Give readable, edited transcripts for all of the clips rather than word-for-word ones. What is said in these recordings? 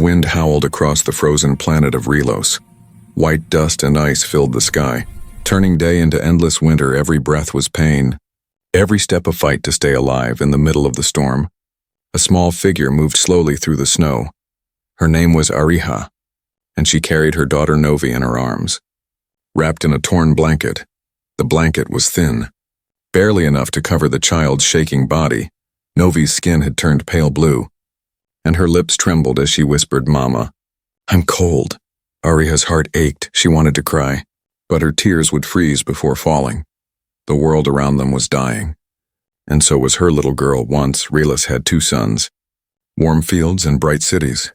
wind howled across the frozen planet of Relos. White dust and ice filled the sky, turning day into endless winter. Every breath was pain, every step a fight to stay alive in the middle of the storm. A small figure moved slowly through the snow. Her name was Ariha, and she carried her daughter Novi in her arms. Wrapped in a torn blanket, the blanket was thin, barely enough to cover the child's shaking body. Novi's skin had turned pale blue, and her lips trembled as she whispered, "Mama, I'm cold." Ariha's heart ached. She wanted to cry, but her tears would freeze before falling. The world around them was dying, and so was her little girl. Once, Relis had 2 sons, warm fields and bright cities.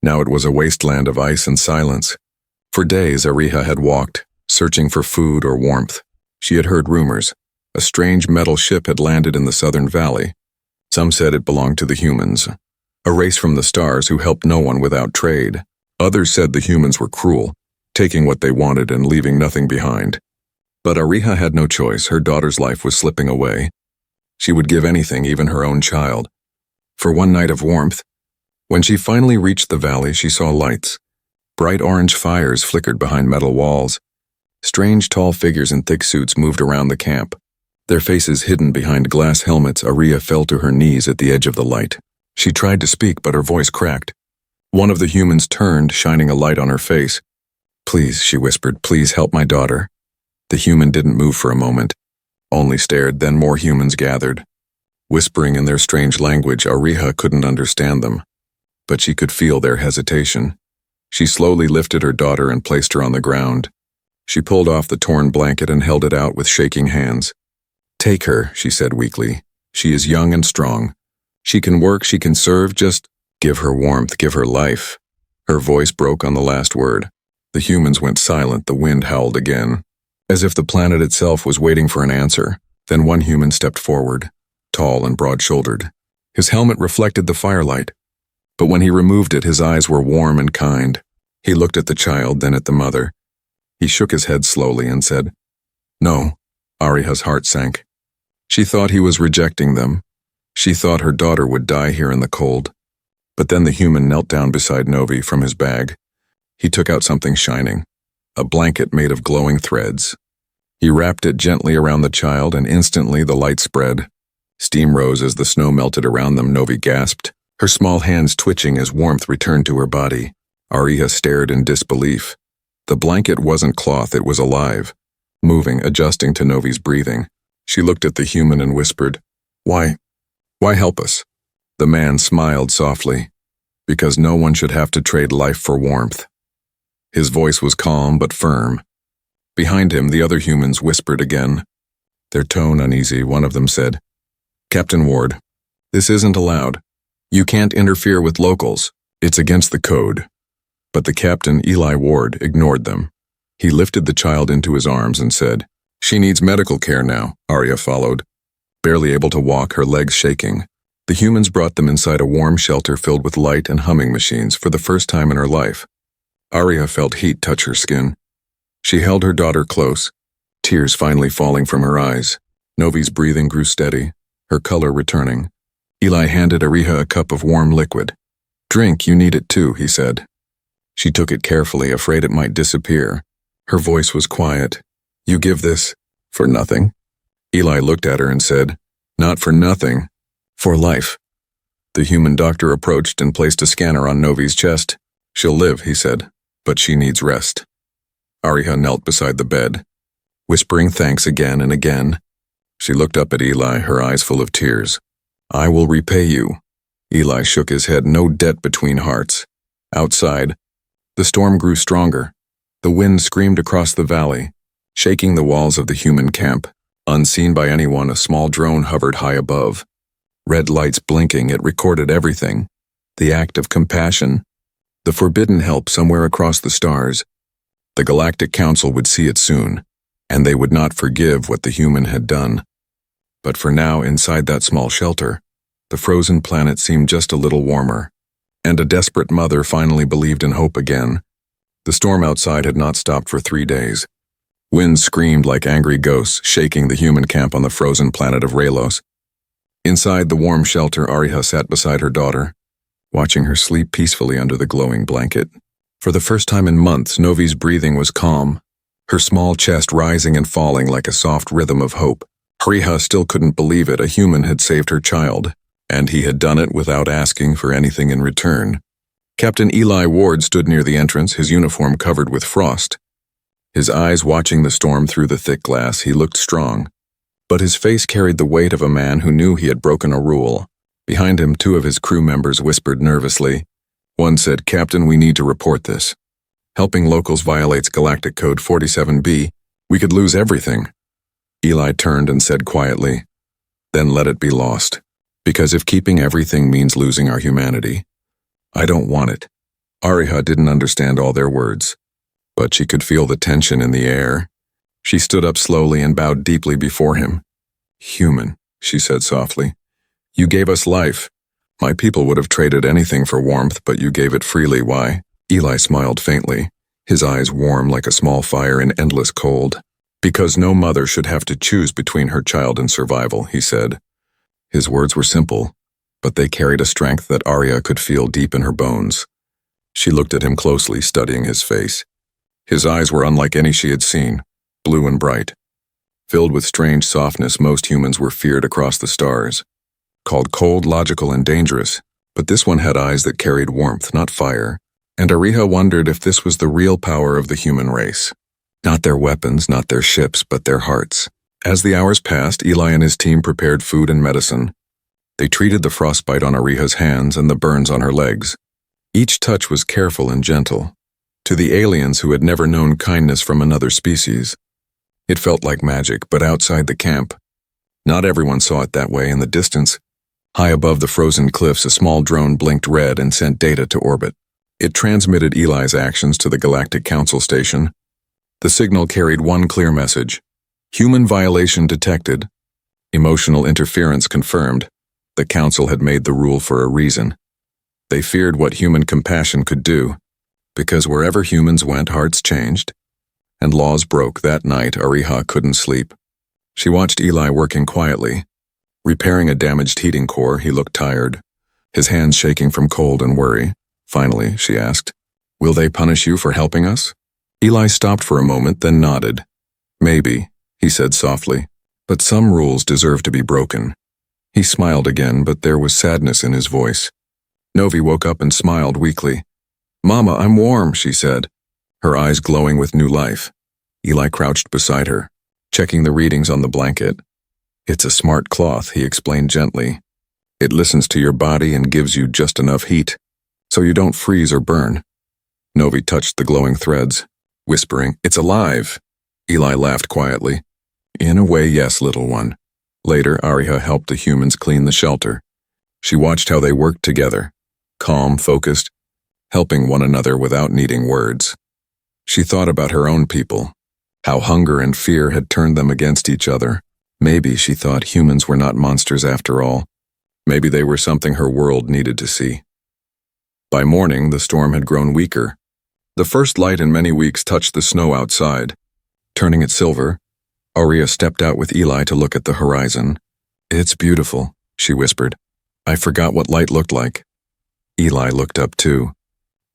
Now it was a wasteland of ice and silence. For days, Ariha had walked, searching for food or warmth. She had heard rumors. A strange metal ship had landed in the southern valley. Some said it belonged to the humans, a race from the stars who helped no one without trade. Others said the humans were cruel, taking what they wanted and leaving nothing behind. But Ariha had no choice. Her daughter's life was slipping away. She would give anything, even her own child, for one night of warmth. When she finally reached the valley, she saw lights. Bright orange fires flickered behind metal walls. Strange tall figures in thick suits moved around the camp. Their faces hidden behind glass helmets. Ariha fell to her knees at the edge of the light. She tried to speak, but her voice cracked. One of the humans turned, shining a light on her face. "Please," she whispered, "please help my daughter." The human didn't move for a moment, only stared. Then more humans gathered, whispering in their strange language. Ariha couldn't understand them, but she could feel their hesitation. She slowly lifted her daughter and placed her on the ground. She pulled off the torn blanket and held it out with shaking hands. "Take her," she said weakly. "She is young and strong. She can work, she can serve. Just give her warmth, give her life." Her voice broke on the last word. The humans went silent. The wind howled again, as if the planet itself was waiting for an answer. Then one human stepped forward, tall and broad-shouldered. His helmet reflected the firelight, but when he removed it, his eyes were warm and kind. He looked at the child, then at the mother. He shook his head slowly and said, "No." Ariha's heart sank. She thought he was rejecting them. She thought her daughter would die here in the cold. But then the human knelt down beside Novi. From his bag, he took out something shining, a blanket made of glowing threads. He wrapped it gently around the child, and instantly the light spread. Steam rose as the snow melted around them. Novi gasped, her small hands twitching as warmth returned to her body. Ariha stared in disbelief. The blanket wasn't cloth, it was alive, moving, adjusting to Novi's breathing. She looked at the human and whispered, Why help us?" The man smiled softly. "Because no one should have to trade life for warmth." His voice was calm but firm. Behind him, the other humans whispered again, their tone uneasy. One of them said, "Captain Ward, this isn't allowed. You can't interfere with locals. It's against the code." But the captain, Eli Ward, ignored them. He lifted the child into his arms and said, "She needs medical care now." Ariha followed, barely able to walk, her legs shaking. The humans brought them inside a warm shelter filled with light and humming machines. For the first time in her life, Ariha felt heat touch her skin. She held her daughter close, tears finally falling from her eyes. Novi's breathing grew steady, her color returning. Eli handed Ariha a cup of warm liquid. "Drink, you need it too," he said. She took it carefully, afraid it might disappear. Her voice was quiet. "You give this for nothing?" Eli looked at her and said, "Not for nothing, for life." The human doctor approached and placed a scanner on Novi's chest. "She'll live," he said, "but she needs rest." Ariha knelt beside the bed, whispering thanks again and again. She looked up at Eli, her eyes full of tears. "I will repay you." Eli shook his head. No debt between hearts. Outside, the storm grew stronger. The wind screamed across the valley, shaking the walls of the human camp. Unseen by anyone, a small drone hovered high above. Red lights blinking, it recorded everything. The act of compassion, the forbidden help somewhere across the stars. The Galactic Council would see it soon, and they would not forgive what the human had done. But for now, inside that small shelter, the frozen planet seemed just a little warmer, and a desperate mother finally believed in hope again. The storm outside had not stopped for 3 days. Winds screamed like angry ghosts, shaking the human camp on the frozen planet of Relos. Inside the warm shelter, Ariha sat beside her daughter. watching her sleep peacefully under the glowing blanket. For the first time in months, Novi's breathing was calm, her small chest rising and falling like a soft rhythm of hope. Ariha still couldn't believe it. A human had saved her child, and he had done it without asking for anything in return. Captain Eli Ward stood near the entrance, his uniform covered with frost. His eyes watching the storm through the thick glass. He looked strong, but his face carried the weight of a man who knew he had broken a rule. Behind him, two of his crew members whispered nervously. One said, "Captain, we need to report this. Helping locals violates Galactic Code 47B. We could lose everything." Eli turned and said quietly, "Then let it be lost. Because if keeping everything means losing our humanity, I don't want it." Ariha didn't understand all their words, but she could feel the tension in the air. She stood up slowly and bowed deeply before him. "Human," she said softly. "You gave us life. My people would have traded anything for warmth, but you gave it freely. Why?" Eli smiled faintly, his eyes warm like a small fire in endless cold. "Because no mother should have to choose between her child and survival," he said. His words were simple, but they carried a strength that Arya could feel deep in her bones. She looked at him closely, studying his face. His eyes were unlike any she had seen, blue and bright. Filled with strange softness most humans were feared across the stars, called cold, logical, and dangerous, but this one had eyes that carried warmth, not fire, and Ariha wondered if this was the real power of the human race. Not their weapons, not their ships, but their hearts. As the hours passed, Eli and his team prepared food and medicine. They treated the frostbite on Ariha's hands and the burns on her legs. Each touch was careful and gentle. To the aliens who had never known kindness from another species, it felt like magic, but outside the camp, not everyone saw it that way. In the distance, high above the frozen cliffs, a small drone blinked red and sent data to orbit. It transmitted Eli's actions to the Galactic Council station. The signal carried one clear message: human violation detected. Emotional interference confirmed. The Council had made the rule for a reason. They feared what human compassion could do, because wherever humans went, hearts changed, and laws broke. That night, Ariha couldn't sleep. She watched Eli working quietly. Repairing a damaged heating core, he looked tired, his hands shaking from cold and worry. Finally, she asked, "Will they punish you for helping us?" Eli stopped for a moment, then nodded. "Maybe," he said softly, "but some rules deserve to be broken." He smiled again, but there was sadness in his voice. Novi woke up and smiled weakly. "Mama, I'm warm," she said, her eyes glowing with new life. Eli crouched beside her, checking the readings on the blanket. "It's a smart cloth," he explained gently. "It listens to your body and gives you just enough heat, so you don't freeze or burn." Novi touched the glowing threads, whispering, "It's alive." Eli laughed quietly. "In a way, yes, little one." Later, Ariha helped the humans clean the shelter. She watched how they worked together, calm, focused, helping one another without needing words. She thought about her own people, how hunger and fear had turned them against each other. Maybe, she thought, humans were not monsters after all. Maybe they were something her world needed to see. By morning, the storm had grown weaker. The first light in many weeks touched the snow outside. Turning it silver, Ariha stepped out with Eli to look at the horizon. "It's beautiful," she whispered. "I forgot what light looked like." Eli looked up too,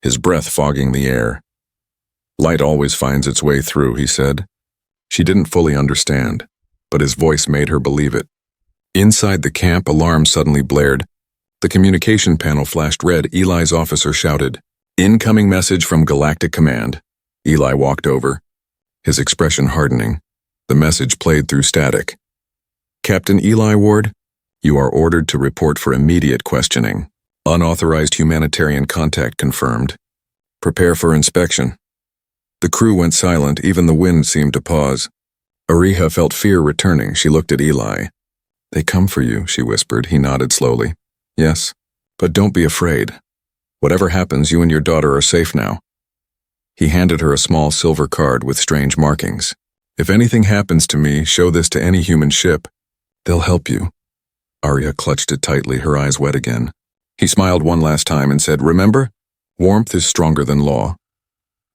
his breath fogging the air. "Light always finds its way through," he said. She didn't fully understand, but his voice made her believe it. Inside the camp, alarms suddenly blared. The communication panel flashed red. Eli's officer shouted, "Incoming message from Galactic Command." Eli walked over, his expression hardening. The message played through static. "Captain Eli Ward, you are ordered to report for immediate questioning. Unauthorized humanitarian contact confirmed. Prepare for inspection." The crew went silent. Even the wind seemed to pause. Ariha felt fear returning. She looked at Eli. "They come for you," she whispered. He nodded slowly. "Yes, but don't be afraid. Whatever happens, you and your daughter are safe now." He handed her a small silver card with strange markings. "If anything happens to me, show this to any human ship. They'll help you." Ariha clutched it tightly, her eyes wet again. He smiled one last time and said, "Remember, warmth is stronger than law."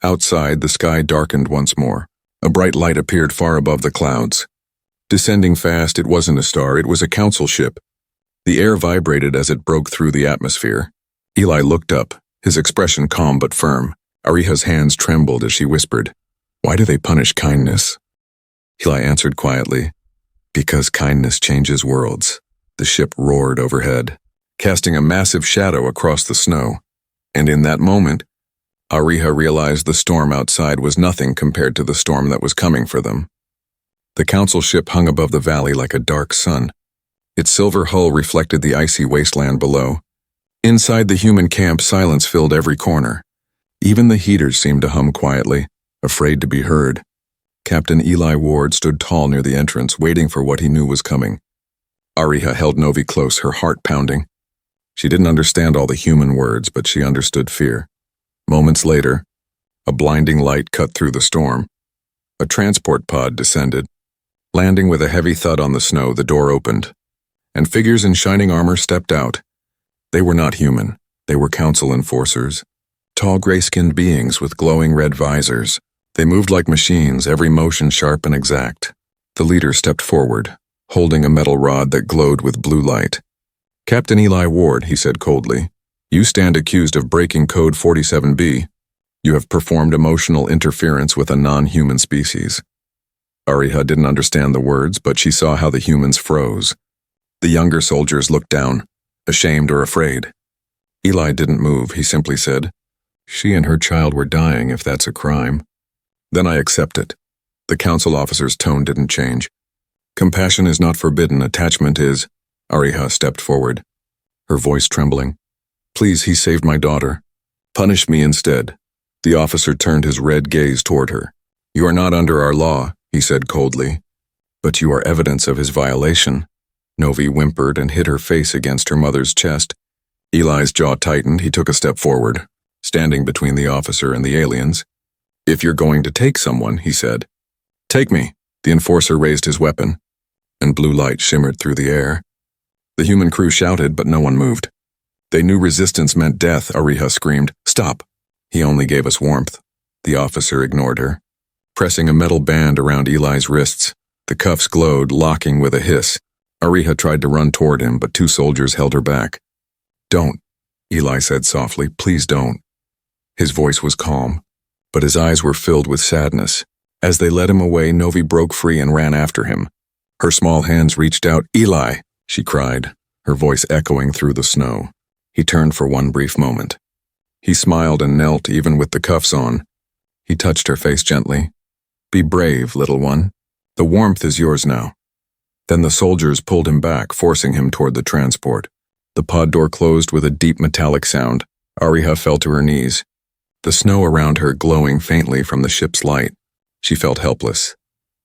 Outside, the sky darkened once more. A bright light appeared far above the clouds. Descending fast, it wasn't a star, it was a council ship. The air vibrated as it broke through the atmosphere. Eli looked up, his expression calm but firm. Ariha's hands trembled as she whispered, "Why do they punish kindness?" Eli answered quietly, "Because kindness changes worlds." The ship roared overhead, casting a massive shadow across the snow. And in that moment, Ariha realized the storm outside was nothing compared to the storm that was coming for them. The council ship hung above the valley like a dark sun. Its silver hull reflected the icy wasteland below. Inside the human camp, silence filled every corner. Even the heaters seemed to hum quietly, afraid to be heard. Captain Eli Ward stood tall near the entrance, waiting for what he knew was coming. Ariha held Novi close, her heart pounding. She didn't understand all the human words, but she understood fear. Moments later, a blinding light cut through the storm. A transport pod descended. Landing with a heavy thud on the snow, the door opened, and figures in shining armor stepped out. They were not human. They were council enforcers. Tall gray-skinned beings with glowing red visors. They moved like machines, every motion sharp and exact. The leader stepped forward, holding a metal rod that glowed with blue light. "Captain Eli Ward," he said coldly, "you stand accused of breaking Code 47B. You have performed emotional interference with a non-human species." Ariha didn't understand the words, but she saw how the humans froze. The younger soldiers looked down, ashamed or afraid. Eli didn't move. He simply said, "She and her child were dying if that's a crime." "Then I accept it." The council officer's tone didn't change. "Compassion is not forbidden, attachment is." Ariha stepped forward, her voice trembling. "Please, he saved my daughter. Punish me instead." The officer turned his red gaze toward her. "You are not under our law," he said coldly, "but you are evidence of his violation." Novi whimpered and hid her face against her mother's chest. Eli's jaw tightened. He took a step forward, standing between the officer and the aliens. "If you're going to take someone," he said, "take me." The enforcer raised his weapon, and blue light shimmered through the air. The human crew shouted, but no one moved. They knew resistance meant death. Ariha screamed, "Stop!" "He only gave us warmth." The officer ignored her, pressing a metal band around Eli's wrists. The cuffs glowed, locking with a hiss. Ariha tried to run toward him, but two soldiers held her back. "Don't," Eli said softly, "please don't." His voice was calm, but his eyes were filled with sadness. As they led him away, Novi broke free and ran after him. Her small hands reached out. "Eli!" she cried, her voice echoing through the snow. He turned for one brief moment. He smiled and knelt, even with the cuffs on. He touched her face gently. "Be brave, little one. The warmth is yours now." Then the soldiers pulled him back, forcing him toward the transport. The pod door closed with a deep metallic sound. Ariha fell to her knees, the snow around her glowing faintly from the ship's light. She felt helpless,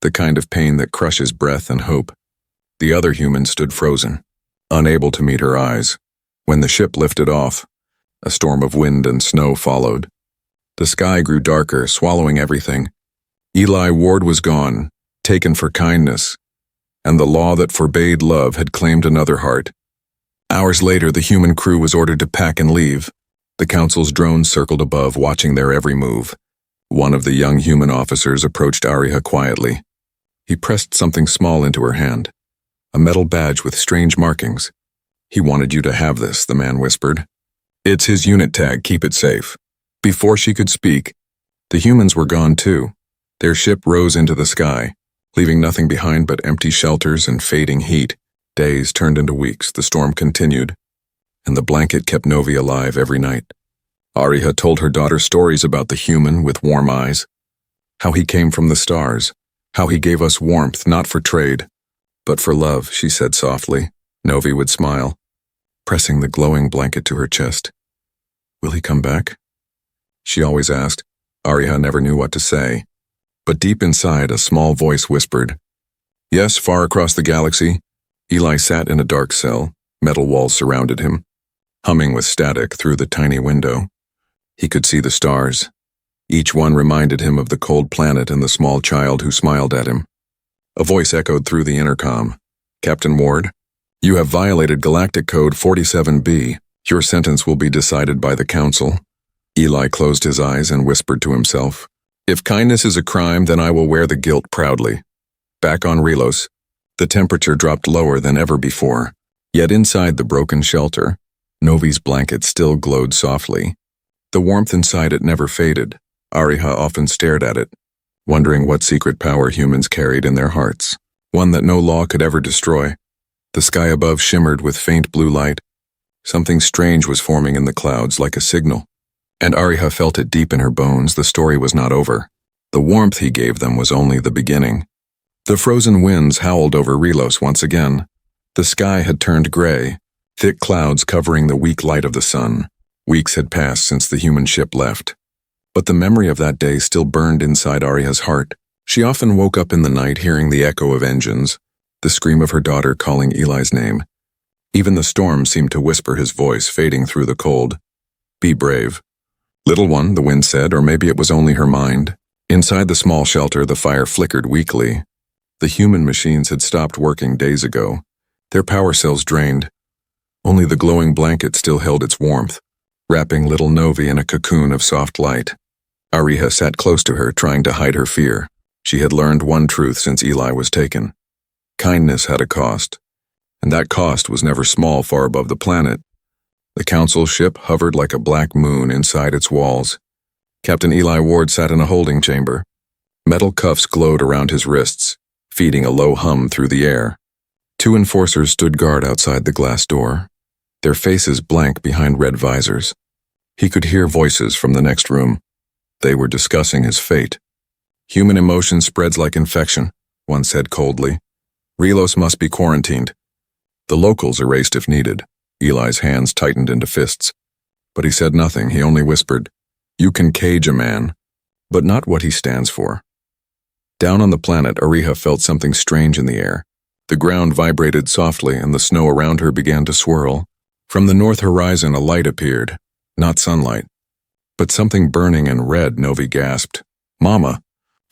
the kind of pain that crushes breath and hope. The other humans stood frozen, unable to meet her eyes. When the ship lifted off, a storm of wind and snow followed. The sky grew darker, swallowing everything. Eli Ward was gone, taken for kindness, and the law that forbade love had claimed another heart. Hours later, the human crew was ordered to pack and leave. The council's drones circled above, watching their every move. One of the young human officers approached Ariha quietly. He pressed something small into her hand, a metal badge with strange markings. "He wanted you to have this," the man whispered. "It's his unit tag, keep it safe." Before she could speak, the humans were gone too. Their ship rose into the sky, leaving nothing behind but empty shelters and fading heat. Days turned into weeks, the storm continued, and the blanket kept Novi alive every night. Ariha told her daughter stories about the human with warm eyes, how he came from the stars, how he gave us warmth not for trade, but for love, she said softly. Novi would smile, pressing the glowing blanket to her chest. "Will he come back?" she always asked. Ariha never knew what to say, but deep inside a small voice whispered, "Yes, far across the galaxy." Eli sat in a dark cell. Metal walls surrounded him, humming with static through the tiny window. He could see the stars. Each one reminded him of the cold planet and the small child who smiled at him. A voice echoed through the intercom. "Captain Ward, you have violated Galactic Code 47B. Your sentence will be decided by the Council." Eli closed his eyes and whispered to himself, "If kindness is a crime, then I will wear the guilt proudly." Back on Relos, the temperature dropped lower than ever before. Yet inside the broken shelter, Novi's blanket still glowed softly. The warmth inside it never faded. Ariha often stared at it, wondering what secret power humans carried in their hearts, one that no law could ever destroy. The sky above shimmered with faint blue light. Something strange was forming in the clouds like a signal, and Ariha felt it deep in her bones. The story was not over. The warmth he gave them was only the beginning. The frozen winds howled over Relos once again. The sky had turned gray, thick clouds covering the weak light of the sun. Weeks had passed since the human ship left, but the memory of that day still burned inside Aria's heart. She often woke up in the night hearing the echo of engines, the scream of her daughter calling Eli's name. Even the storm seemed to whisper his voice, fading through the cold. "Be brave." "Little one," the wind said, or maybe it was only her mind. Inside the small shelter, the fire flickered weakly. The human machines had stopped working days ago, their power cells drained. Only the glowing blanket still held its warmth, wrapping little Novi in a cocoon of soft light. Ariha sat close to her, trying to hide her fear. She had learned one truth since Eli was taken. Kindness had a cost, and that cost was never small. Far above the planet, the council ship hovered like a black moon inside its walls. Captain Eli Ward sat in a holding chamber. Metal cuffs glowed around his wrists, feeding a low hum through the air. Two enforcers stood guard outside the glass door, their faces blank behind red visors. He could hear voices from the next room. They were discussing his fate. "Human emotion spreads like infection," one said coldly. "Relos must be quarantined." The locals erased if needed. Eli's hands tightened into fists. But he said nothing. He only whispered, "You can cage a man, but not what he stands for." Down on the planet, Ariha felt something strange in the air. The ground vibrated softly, and the snow around her began to swirl. From the north horizon, a light appeared. Not sunlight, but something burning and red. Novi gasped. "Mama!"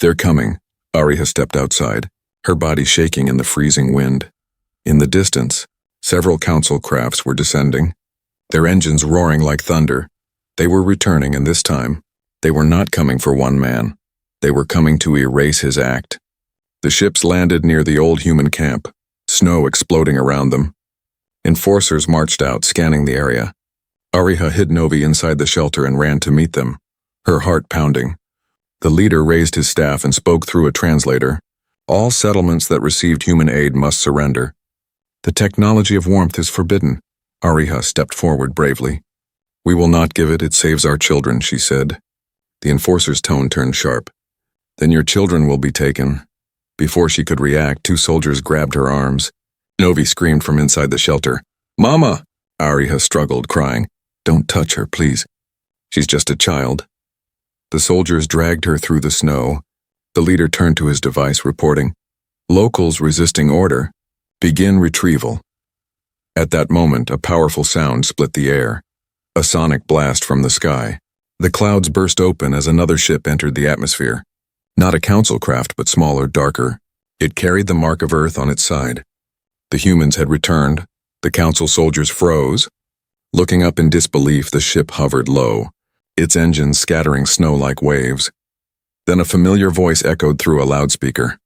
"They're coming." Ariha stepped outside, her body shaking in the freezing wind. In the distance, several council crafts were descending, their engines roaring like thunder. They were returning, and this time, they were not coming for one man. They were coming to erase his act. The ships landed near the old human camp, snow exploding around them. Enforcers marched out, scanning the area. Ariha hid Novi inside the shelter and ran to meet them, her heart pounding. The leader raised his staff and spoke through a translator. "All settlements that received human aid must surrender. The technology of warmth is forbidden." Ariha stepped forward bravely. "We will not give it. It saves our children," she said. The enforcer's tone turned sharp. "Then your children will be taken." Before she could react, two soldiers grabbed her arms. Novi screamed from inside the shelter. "Mama!" Ariha struggled, crying. "Don't touch her, please. She's just a child." The soldiers dragged her through the snow. The leader turned to his device, reporting, "Locals resisting order. Begin retrieval." At that moment, a powerful sound split the air. A sonic blast from the sky. The clouds burst open as another ship entered the atmosphere. Not a council craft, but smaller, darker. It carried the mark of Earth on its side. The humans had returned. The council soldiers froze. Looking up in disbelief, the ship hovered low, its engines scattering snow like waves. Then a familiar voice echoed through a loudspeaker.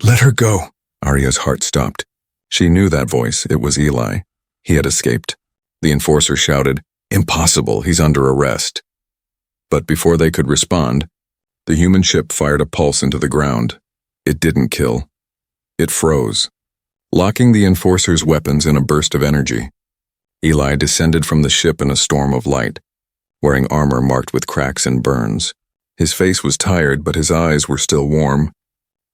"Let her go." Aria's heart stopped. She knew that voice. It was Eli. He had escaped. The enforcer shouted, "Impossible, he's under arrest." But before they could respond, the human ship fired a pulse into the ground. It didn't kill. It froze, locking the enforcer's weapons in a burst of energy. Eli descended from the ship in a storm of light, wearing armor marked with cracks and burns. His face was tired, but his eyes were still warm.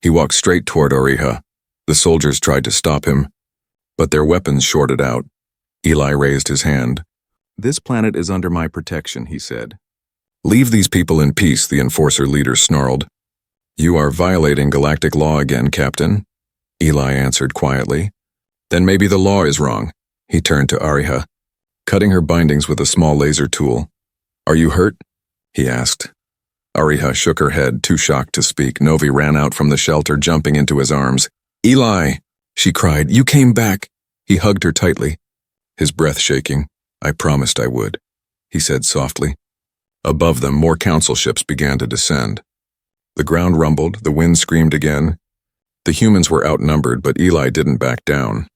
He walked straight toward Ariha. The soldiers tried to stop him, but their weapons shorted out. Eli raised his hand. "This planet is under my protection," he said. "Leave these people in peace," the enforcer leader snarled. "You are violating galactic law again, Captain," Eli answered quietly. "Then maybe the law is wrong." He turned to Ariha, cutting her bindings with a small laser tool. "Are you hurt?" he asked. Ariha shook her head, too shocked to speak. Novi ran out from the shelter, jumping into his arms. "Eli!" she cried. "You came back!" He hugged her tightly, his breath shaking. "I promised I would," he said softly. Above them, more council ships began to descend. The ground rumbled, the wind screamed again. The humans were outnumbered, but Eli didn't back down.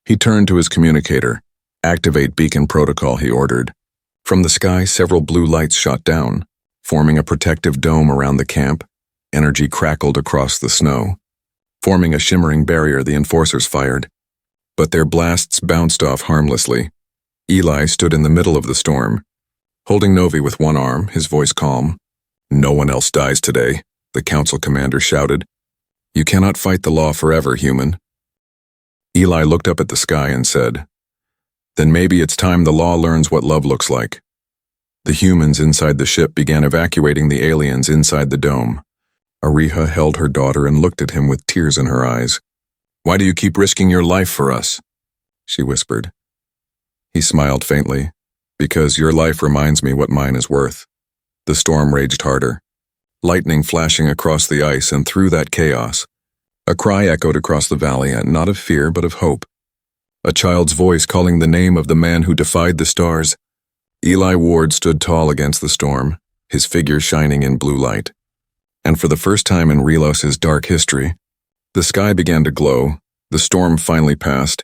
He turned to his communicator. Activate beacon protocol, he ordered. From the sky, several blue lights shot down, forming a protective dome around the camp. Energy crackled across the snow. Forming a shimmering barrier, the enforcers fired. But their blasts bounced off harmlessly. Eli stood in the middle of the storm, holding Novi with one arm, his voice calm. "No one else dies today," the council commander shouted. "You cannot fight the law forever, human." Eli looked up at the sky and said, "Then maybe it's time the law learns what love looks like." The humans inside the ship began evacuating the aliens inside the dome. Ariha held her daughter and looked at him with tears in her eyes. "Why do you keep risking your life for us?" she whispered. He smiled faintly. "Because your life reminds me what mine is worth." The storm raged harder, lightning flashing across the ice, and through that chaos, a cry echoed across the valley, not of fear but of hope. A child's voice calling the name of the man who defied the stars. Eli Ward stood tall against the storm, his figure shining in blue light. And for the first time in Relos's dark history, the sky began to glow. The storm finally passed.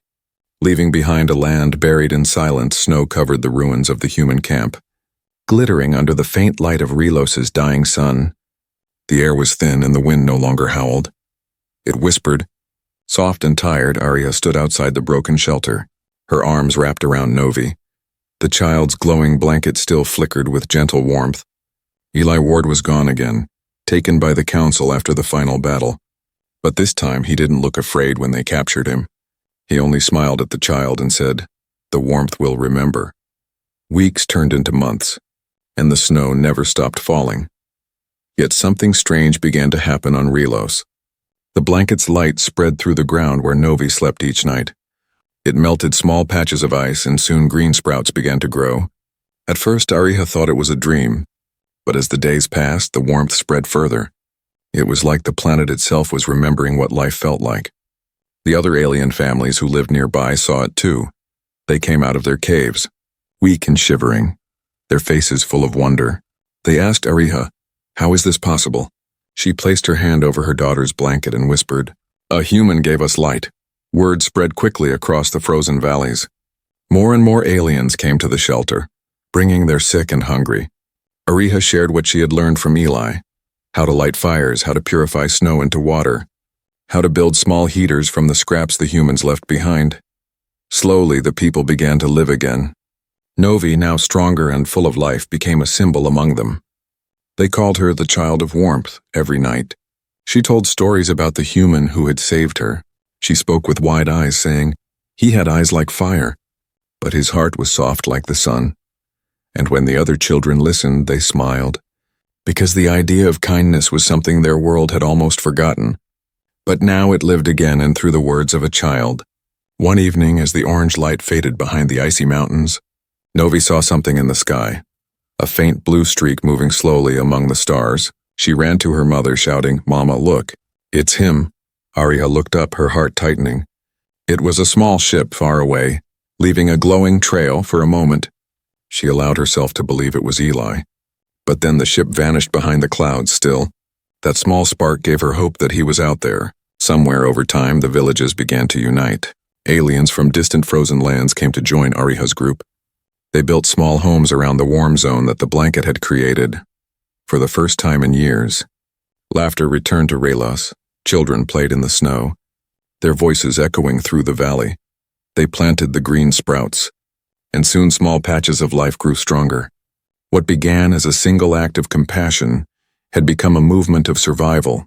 Leaving behind a land buried in silence, snow covered the ruins of the human camp, glittering under the faint light of Relos's dying sun. The air was thin and the wind no longer howled. It whispered. Soft and tired, Arya stood outside the broken shelter, her arms wrapped around Novi. The child's glowing blanket still flickered with gentle warmth. Eli Ward was gone again, taken by the council after the final battle. But this time he didn't look afraid when they captured him. He only smiled at the child and said, "The warmth will remember." Weeks turned into months, and the snow never stopped falling. Yet something strange began to happen on Relos. The blanket's light spread through the ground where Novi slept each night. It melted small patches of ice, and soon green sprouts began to grow. At first, Ariha thought it was a dream, but as the days passed, the warmth spread further. It was like the planet itself was remembering what life felt like. The other alien families who lived nearby saw it too. They came out of their caves, weak and shivering, their faces full of wonder. They asked Ariha, "How is this possible?" She placed her hand over her daughter's blanket and whispered, "A human gave us light." Word spread quickly across the frozen valleys. More and more aliens came to the shelter, bringing their sick and hungry. Ariha shared what she had learned from Eli, how to light fires, how to purify snow into water, how to build small heaters from the scraps the humans left behind. Slowly, the people began to live again. Novi, now stronger and full of life, became a symbol among them. They called her the Child of Warmth every night. She told stories about the human who had saved her. She spoke with wide eyes, saying, "He had eyes like fire, but his heart was soft like the sun." And when the other children listened, they smiled, because the idea of kindness was something their world had almost forgotten. But now it lived again, and through the words of a child. One evening, as the orange light faded behind the icy mountains, Novi saw something in the sky, a faint blue streak moving slowly among the stars. She ran to her mother, shouting, "Mama, look, it's him." Ariha looked up, her heart tightening. It was a small ship far away, leaving a glowing trail. For a moment, she allowed herself to believe it was Eli. But then the ship vanished behind the clouds still. That small spark gave her hope that he was out there. Somewhere over time, the villages began to unite. Aliens from distant frozen lands came to join Ariha's group. They built small homes around the warm zone that the blanket had created. For the first time in years, laughter returned to Relos. Children played in the snow, their voices echoing through the valley. They planted the green sprouts, and soon small patches of life grew stronger. What began as a single act of compassion had become a movement of survival.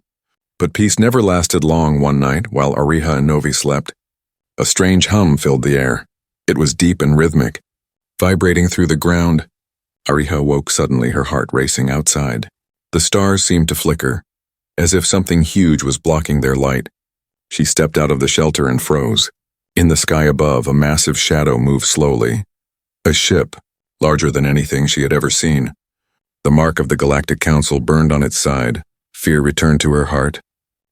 But peace never lasted long. One night, while Ariha and Novi slept, a strange hum filled the air. It was deep and rhythmic, vibrating through the ground. Ariha woke suddenly, her heart racing outside. The stars seemed to flicker, as if something huge was blocking their light. She stepped out of the shelter and froze. In the sky above, a massive shadow moved slowly. A ship, larger than anything she had ever seen. The mark of the Galactic Council burned on its side. Fear returned to her heart.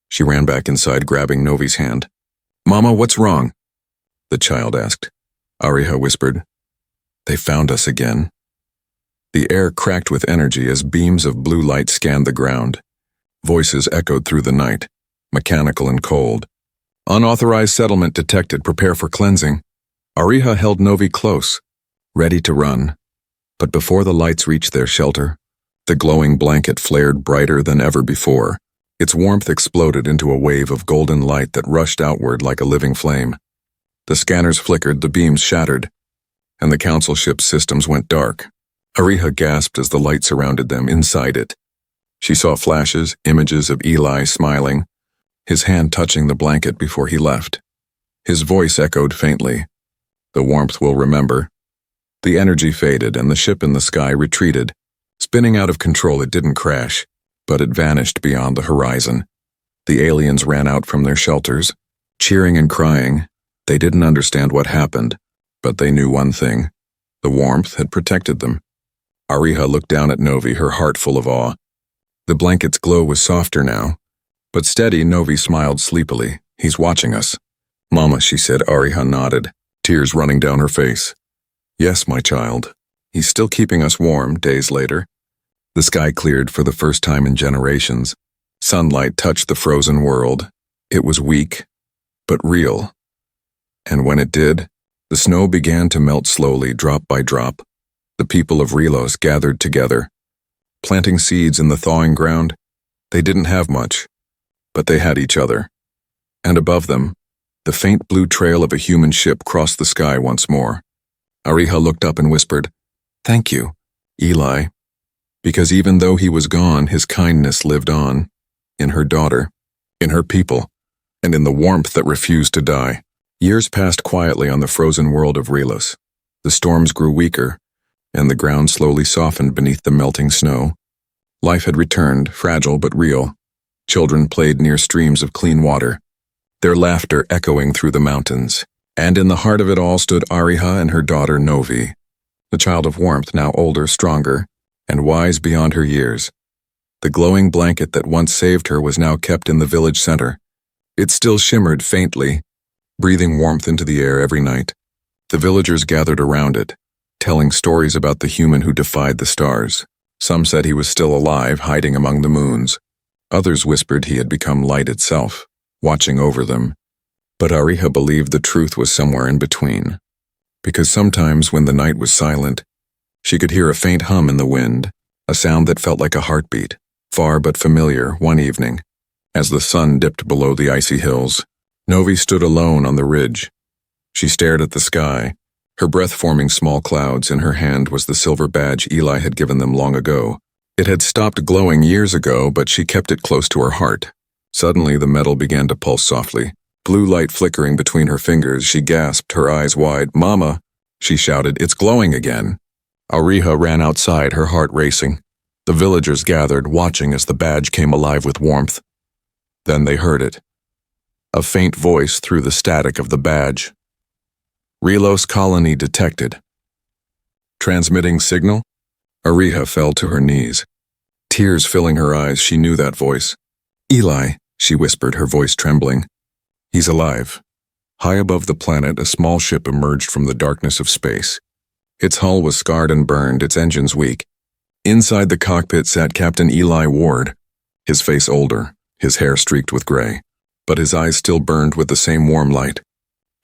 She ran back inside, grabbing Novi's hand. "Mama, what's wrong?" the child asked. Ariha whispered, "They found us again." The air cracked with energy as beams of blue light scanned the ground. Voices echoed through the night, mechanical and cold. "Unauthorized settlement detected. Prepare for cleansing." Ariha held Novi close, ready to run. But before the lights reached their shelter, the glowing blanket flared brighter than ever before. Its warmth exploded into a wave of golden light that rushed outward like a living flame. The scanners flickered, the beams shattered, and the council ship's systems went dark. Ariha gasped as the light surrounded them inside it. She saw flashes, images of Eli smiling, his hand touching the blanket before he left. His voice echoed faintly. The warmth will remember. The energy faded and the ship in the sky retreated. Spinning out of control, it didn't crash, but it vanished beyond the horizon. The aliens ran out from their shelters, cheering and crying. They didn't understand what happened, but they knew one thing. The warmth had protected them. Ariha looked down at Novi, her heart full of awe. The blanket's glow was softer now, but steady. Novi smiled sleepily. He's watching us. Mama, she said. Ariha nodded, tears running down her face. Yes, my child. He's still keeping us warm. Days later, the sky cleared for the first time in generations. Sunlight touched the frozen world. It was weak, but real. And when it did, the snow began to melt slowly, drop by drop. The people of Relos gathered together, planting seeds in the thawing ground. They didn't have much, but they had each other. And above them, the faint blue trail of a human ship crossed the sky once more. Ariha looked up and whispered, "Thank you, Eli," because even though he was gone, his kindness lived on, in her daughter, in her people, and in the warmth that refused to die. Years passed quietly on the frozen world of Relos. The storms grew weaker, and the ground slowly softened beneath the melting snow. Life had returned, fragile but real. Children played near streams of clean water, their laughter echoing through the mountains. And in the heart of it all stood Ariha and her daughter Novi, the child of warmth, now older, stronger, and wise beyond her years. The glowing blanket that once saved her was now kept in the village center. It still shimmered faintly, breathing warmth into the air every night. The villagers gathered around it, telling stories about the human who defied the stars. Some said he was still alive, hiding among the moons. Others whispered he had become light itself, watching over them. But Ariha believed the truth was somewhere in between, because sometimes when the night was silent, she could hear a faint hum in the wind, a sound that felt like a heartbeat, far but familiar. One evening, as the sun dipped below the icy hills, Novi stood alone on the ridge. She stared at the sky, her breath forming small clouds. In her hand was the silver badge Eli had given them long ago. It had stopped glowing years ago, but she kept it close to her heart. Suddenly, the metal began to pulse softly. Blue light flickering between her fingers, she gasped, her eyes wide. "Mama," she shouted, "it's glowing again." Ariha ran outside, her heart racing. The villagers gathered, watching as the badge came alive with warmth. Then they heard it. A faint voice through the static of the badge. "Relos colony detected. Transmitting signal?" Ariha fell to her knees. Tears filling her eyes, she knew that voice. "Eli," she whispered, her voice trembling. "He's alive." High above the planet, a small ship emerged from the darkness of space. Its hull was scarred and burned, its engines weak. Inside the cockpit sat Captain Eli Ward, his face older, his hair streaked with gray, but his eyes still burned with the same warm light.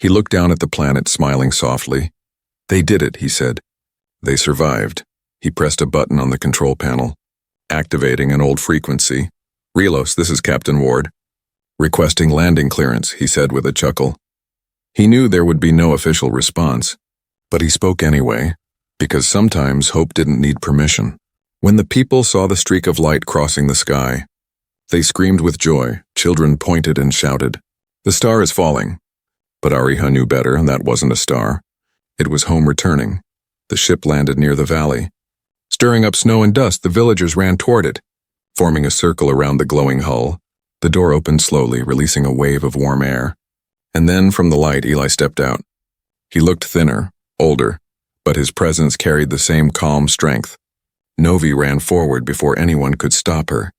He looked down at the planet, smiling softly. "They did it," he said. "They survived." He pressed a button on the control panel, activating an old frequency. "Relos, this is Captain Ward. Requesting landing clearance," he said with a chuckle. He knew there would be no official response, but he spoke anyway, because sometimes hope didn't need permission. When the people saw the streak of light crossing the sky, they screamed with joy. Children pointed and shouted, "The star is falling." But Ariha knew better, and that wasn't a star. It was home returning. The ship landed near the valley. Stirring up snow and dust, the villagers ran toward it, forming a circle around the glowing hull. The door opened slowly, releasing a wave of warm air. And then, from the light, Eli stepped out. He looked thinner, older, but his presence carried the same calm strength. Novi ran forward before anyone could stop her.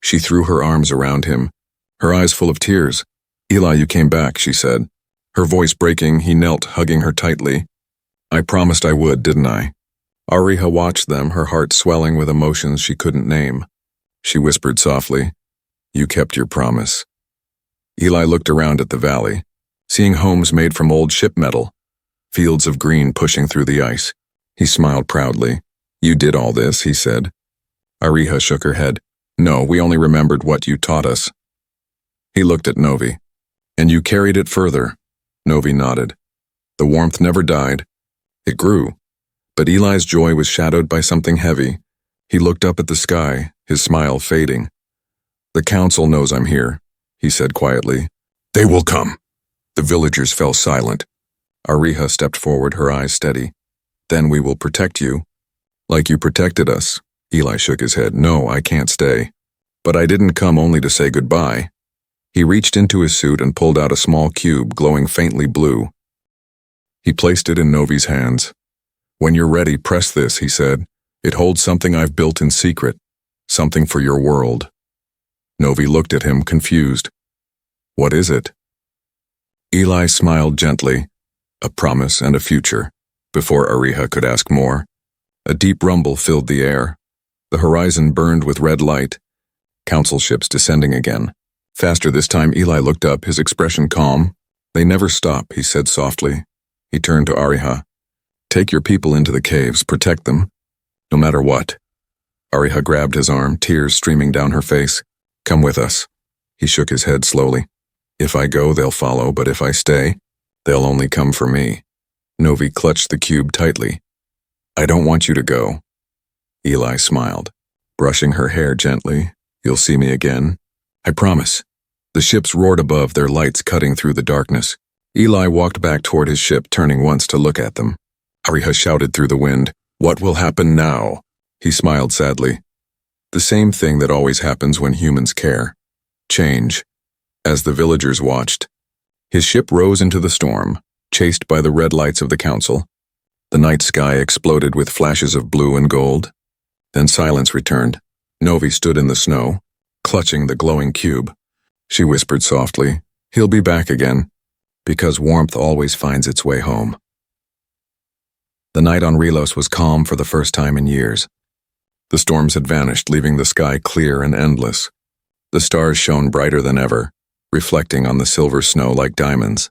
She threw her arms around him, her eyes full of tears. "Eli, you came back," she said. Her voice breaking, he knelt, hugging her tightly. "I promised I would, didn't I?" Ariha watched them, her heart swelling with emotions she couldn't name. She whispered softly, "You kept your promise." Eli looked around at the valley, seeing homes made from old ship metal, fields of green pushing through the ice. He smiled proudly. You did all this, he said. Ariha shook her head. No, we only remembered what you taught us. He looked at Novi. And you carried it further. Novi nodded. The warmth never died. It grew. But Eli's joy was shadowed by something heavy. He looked up at the sky, his smile fading. The council knows I'm here, he said quietly. They will come. The villagers fell silent. Ariha stepped forward, her eyes steady. Then we will protect you. Like you protected us. Eli shook his head. No, I can't stay. But I didn't come only to say goodbye. He reached into his suit and pulled out a small cube glowing faintly blue. He placed it in Novi's hands. When you're ready, press this, he said. It holds something I've built in secret. Something for your world. Novi looked at him, confused. What is it? Eli smiled gently. A promise and a future. Before Ariha could ask more, a deep rumble filled the air. The horizon burned with red light. Council ships descending again. Faster this time, Eli looked up, his expression calm. They never stop, he said softly. He turned to Ariha. Take your people into the caves, protect them. No matter what. Ariha grabbed his arm, tears streaming down her face. Come with us. He shook his head slowly. If I go, they'll follow, but if I stay, they'll only come for me. Novi clutched the cube tightly. I don't want you to go. Eli smiled, brushing her hair gently. You'll see me again. I promise. The ships roared above, their lights cutting through the darkness. Eli walked back toward his ship, turning once to look at them. Ariha shouted through the wind, What will happen now? He smiled sadly. The same thing that always happens when humans care. Change. As the villagers watched, his ship rose into the storm, chased by the red lights of the council. The night sky exploded with flashes of blue and gold. Then silence returned. Novi stood in the snow, clutching the glowing cube. She whispered softly, He'll be back again, because warmth always finds its way home. The night on Relos was calm for the first time in years. The storms had vanished, leaving the sky clear and endless. The stars shone brighter than ever, reflecting on the silver snow like diamonds.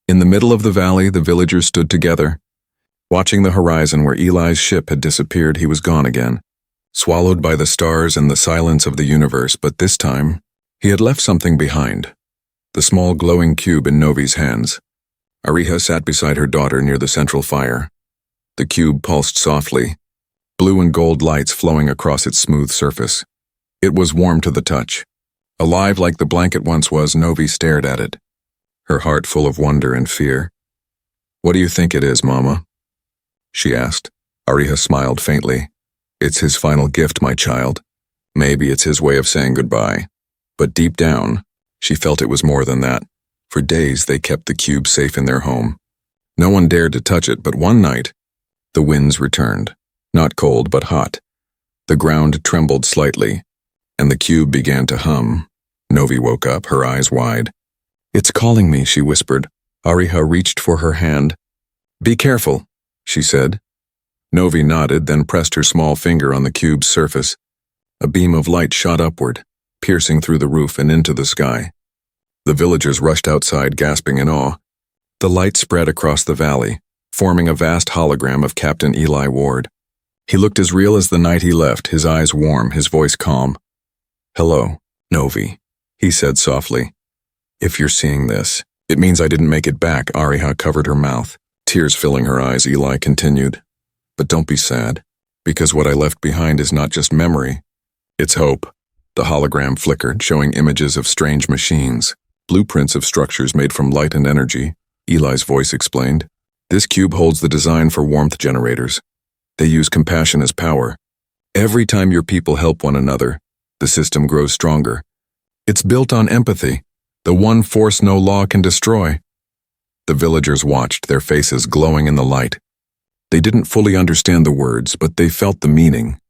In the middle of the valley, the villagers stood together. Watching the horizon where Eli's ship had disappeared, he was gone again, swallowed by the stars and the silence of the universe, but this time, he had left something behind. The small glowing cube in Novi's hands. Ariha sat beside her daughter near the central fire. The cube pulsed softly, blue and gold lights flowing across its smooth surface. It was warm to the touch. Alive like the blanket once was, Novi stared at it, her heart full of wonder and fear. What do you think it is, Mama? She asked. Ariha smiled faintly. It's his final gift, my child. Maybe it's his way of saying goodbye. But deep down, she felt it was more than that. For days, they kept the cube safe in their home. No one dared to touch it, but one night, the winds returned. Not cold, but hot. The ground trembled slightly, and the cube began to hum. Novi woke up, her eyes wide. It's calling me, she whispered. Ariha reached for her hand. Be careful, she said. Novi nodded, then pressed her small finger on the cube's surface. A beam of light shot upward, piercing through the roof and into the sky. The villagers rushed outside, gasping in awe. The light spread across the valley, forming a vast hologram of Captain Eli Ward. He looked as real as the night he left, his eyes warm, his voice calm. Hello, Novi, he said softly. If you're seeing this, it means I didn't make it back. Ariha covered her mouth, tears filling her eyes. Eli continued. But don't be sad, because what I left behind is not just memory. It's hope. The hologram flickered, showing images of strange machines, blueprints of structures made from light and energy. Eli's voice explained. This cube holds the design for warmth generators. They use compassion as power. Every time your people help one another, the system grows stronger. It's built on empathy, the one force no law can destroy. The villagers watched, their faces glowing in the light. They didn't fully understand the words, but they felt the meaning.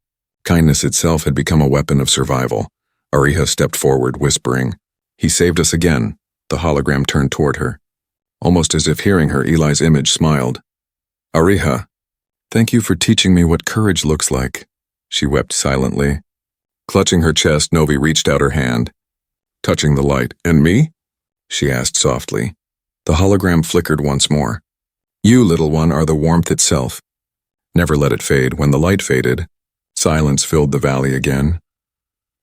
Kindness itself had become a weapon of survival. Ariha stepped forward, whispering, He saved us again. The hologram turned toward her. Almost as if hearing her, Eli's image smiled. Ariha, thank you for teaching me what courage looks like. She wept silently. Clutching her chest, Novi reached out her hand, touching the light. And me? She asked softly. The hologram flickered once more. You, little one, are the warmth itself. Never let it fade. When the light faded, silence filled the valley again.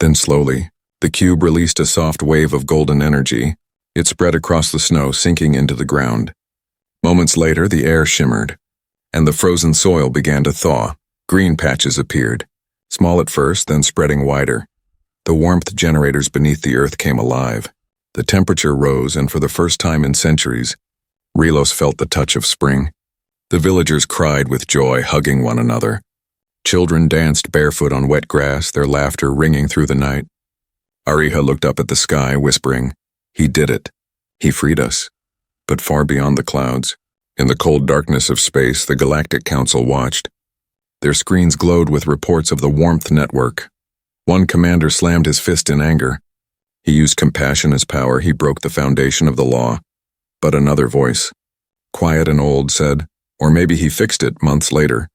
Then slowly, the cube released a soft wave of golden energy. It spread across the snow, sinking into the ground. Moments later, the air shimmered, and the frozen soil began to thaw. Green patches appeared, small at first, then spreading wider. The warmth generators beneath the earth came alive. The temperature rose, and for the first time in centuries, Relos felt the touch of spring. The villagers cried with joy, hugging one another. Children danced barefoot on wet grass, their laughter ringing through the night. Ariha looked up at the sky, whispering, "He did it. He freed us." But far beyond the clouds, in the cold darkness of space, the Galactic Council watched. Their screens glowed with reports of the Warmth Network. One commander slammed his fist in anger. He used compassion as power. He broke the foundation of the law. But another voice, quiet and old, said, or maybe he fixed it months later.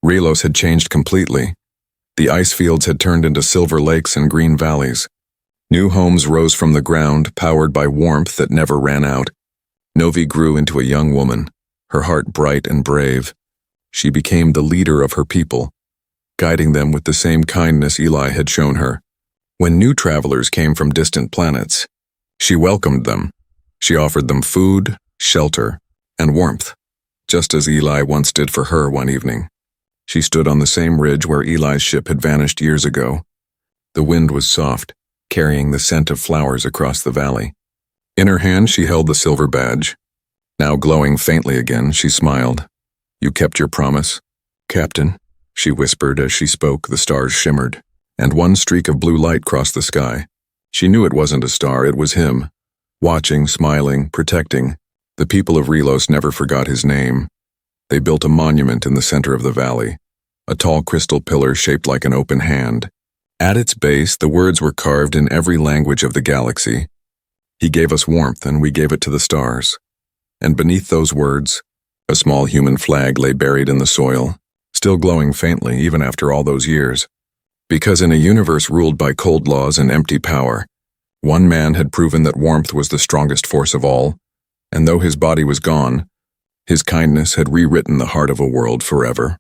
Relos had changed completely. The ice fields had turned into silver lakes and green valleys. New homes rose from the ground, powered by warmth that never ran out. Novi grew into a young woman, her heart bright and brave. She became the leader of her people, guiding them with the same kindness Eli had shown her. When new travelers came from distant planets, she welcomed them. She offered them food, shelter, and warmth, just as Eli once did for her one evening. She stood on the same ridge where Eli's ship had vanished years ago. The wind was soft, carrying the scent of flowers across the valley. In her hand she held the silver badge. Now glowing faintly again, she smiled. "You kept your promise, Captain," she whispered as she spoke. The stars shimmered, and one streak of blue light crossed the sky. She knew it wasn't a star, it was him. Watching, smiling, protecting. The people of Relos never forgot his name. They built a monument in the center of the valley, a tall crystal pillar shaped like an open hand. At its base, the words were carved in every language of the galaxy. "He gave us warmth, and we gave it to the stars." And beneath those words, a small human flag lay buried in the soil, still glowing faintly even after all those years. Because in a universe ruled by cold laws and empty power, one man had proven that warmth was the strongest force of all, and though his body was gone, his kindness had rewritten the heart of a world forever.